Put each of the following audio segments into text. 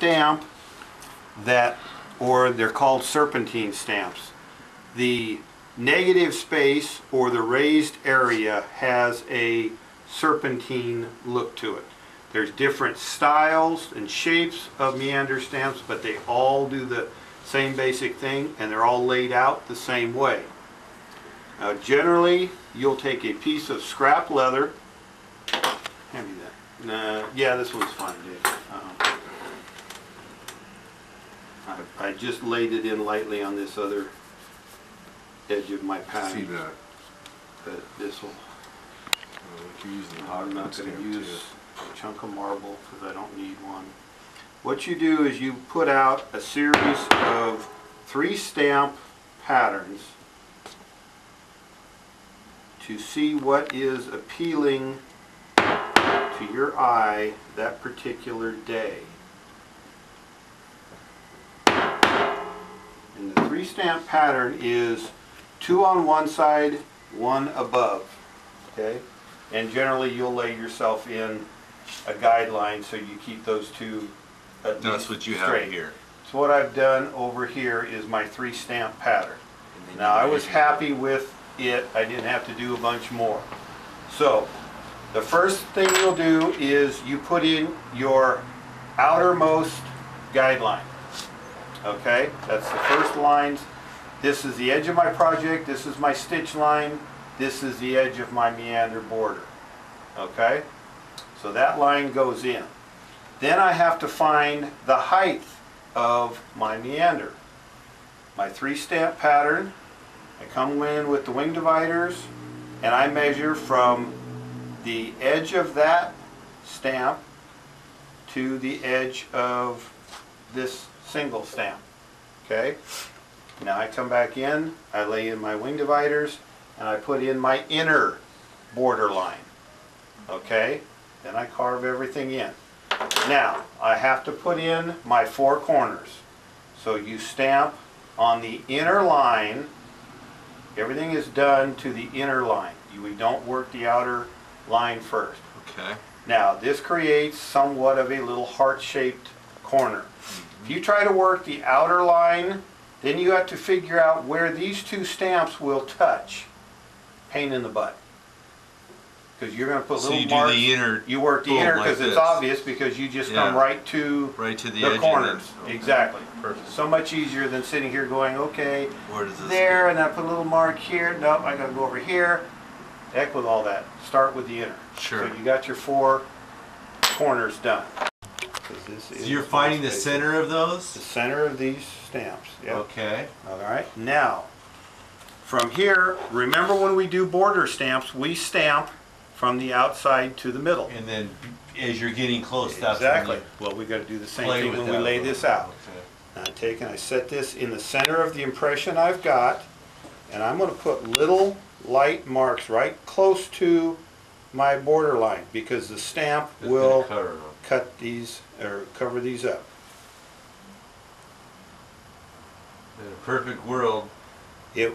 stamp that, or they're called serpentine stamps. The negative space or the raised area has a serpentine look to it. There's different styles and shapes of meander stamps, but they all do the same basic thing, and they're all laid out the same way. Now generally you'll take a piece of scrap leather. Hand me that. Nah, yeah, this one's fine, Dave. I just laid it in lightly on this other edge of my pattern. See that? But this will. I'm not going to use a chunk of marble because I don't need one. What you do is you put out a series of 3 stamp patterns to see what is appealing to your eye that particular day. And the 3 stamp pattern is 2 on one side, 1 above. Okay? And generally you'll lay yourself in a guideline so you keep those two at least That's what you straight. have here. So what I've done over here is my 3 stamp pattern. Now I was happy with it. I didn't have to do a bunch more. So the first thing you'll do is you put in your outermost guideline. Okay, that's the first lines. This is the edge of my project. This is my stitch line. This is the edge of my meander border. Okay, so that line goes in. Then I have to find the height of my meander. My 3 stamp pattern, I come in with the wing dividers and I measure from the edge of that stamp to the edge of this single stamp. Okay, now I come back in, I lay in my wing dividers, and I put in my inner border line. Okay, then I carve everything in. Now I have to put in my 4 corners. So you stamp on the inner line. Everything is done to the inner line. We don't work the outer line first. Okay. Now this creates somewhat of a little heart-shaped corner. If you try to work the outer line, then you have to figure out where these 2 stamps will touch. Pain in the butt. Because you're going to put so little you marks. Do the inner. You work the inner because like it's obvious because you just come right to the the edge corners. Okay. Exactly. Perfect. So much easier than sitting here going, okay, Where does this there, go? and I put a little mark here. Nope, I got to go over here. Heck with all that. Start with the inner. Sure. So you got your 4 corners done. So you're finding the center of those? The center of these stamps. Yep. Okay. All right. Now, from here, remember when we do border stamps, we stamp from the outside to the middle. And then as you're getting close, exactly. Well, we got to do the same thing when we lay this out. Okay. Now I take and I set this in the center of the impression I've got, and I'm going to put little light marks right close to my border line because the stamp will cut these or cover these up. In a perfect world, it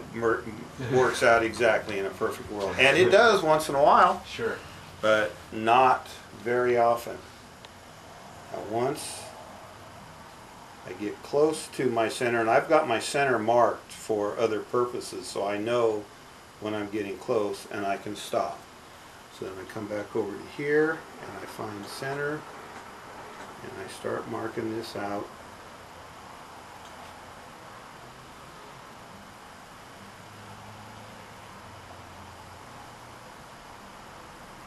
works out exactly in a perfect world, and it does once in a while. Sure. But not very often. Now once I get close to my center, and I've got my center marked for other purposes, so I know when I'm getting close and I can stop. So then I come back over to here and I find center and I start marking this out.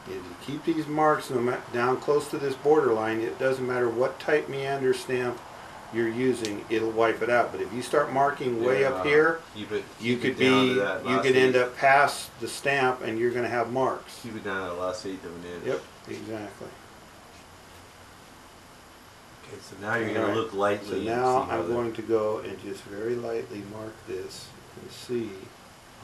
If you keep these marks down close to this border line, it doesn't matter what type meander stamp you're using, it'll wipe it out. But if you start marking way up here, you could end up past the stamp and you're going to have marks. Keep it down to the last 1/8 of an inch. Yep, exactly. Okay, so now you're going to look lightly. So now I'm going to go and just very lightly mark this and see.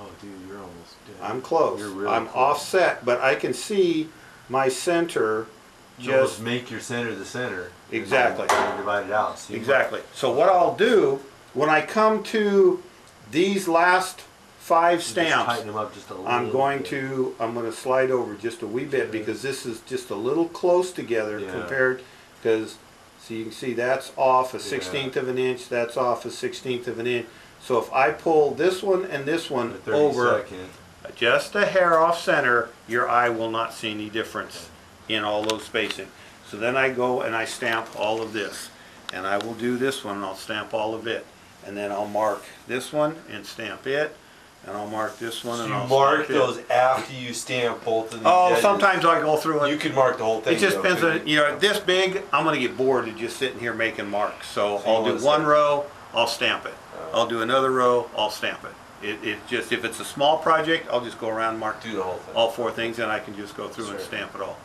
Oh, dude, you're almost dead. I'm close. You're really I'm close. offset, but I can see my center. Just make your center the center. Exactly. And divide it out. See exactly. So what I'll do when I come to these last 5 stamps, tighten them up just a little I'm going bit. to slide over just a wee bit because this is just a little close together compared, because So you can see that's off a 1/16 of an inch, that's off a 1/16 of an inch. So if I pull this one and this one over just a hair off center, your eye will not see any difference in all those spacing. So then I go and I stamp all of this. And I will do this one and I'll stamp all of it. And then I'll mark this one and stamp it. And I'll mark this one and I'll mark stamp those it. after you stamp both of these Oh, sometimes I go through it. You can mark the whole thing. It just depends on, you know, this big, I'm going to get bored of just sitting here making marks. So I'll do one row, I'll stamp it. I'll do another row, I'll stamp it. It just, if it's a small project, I'll just go around and mark do the whole thing. all 4 things, and I can just go through and stamp it all.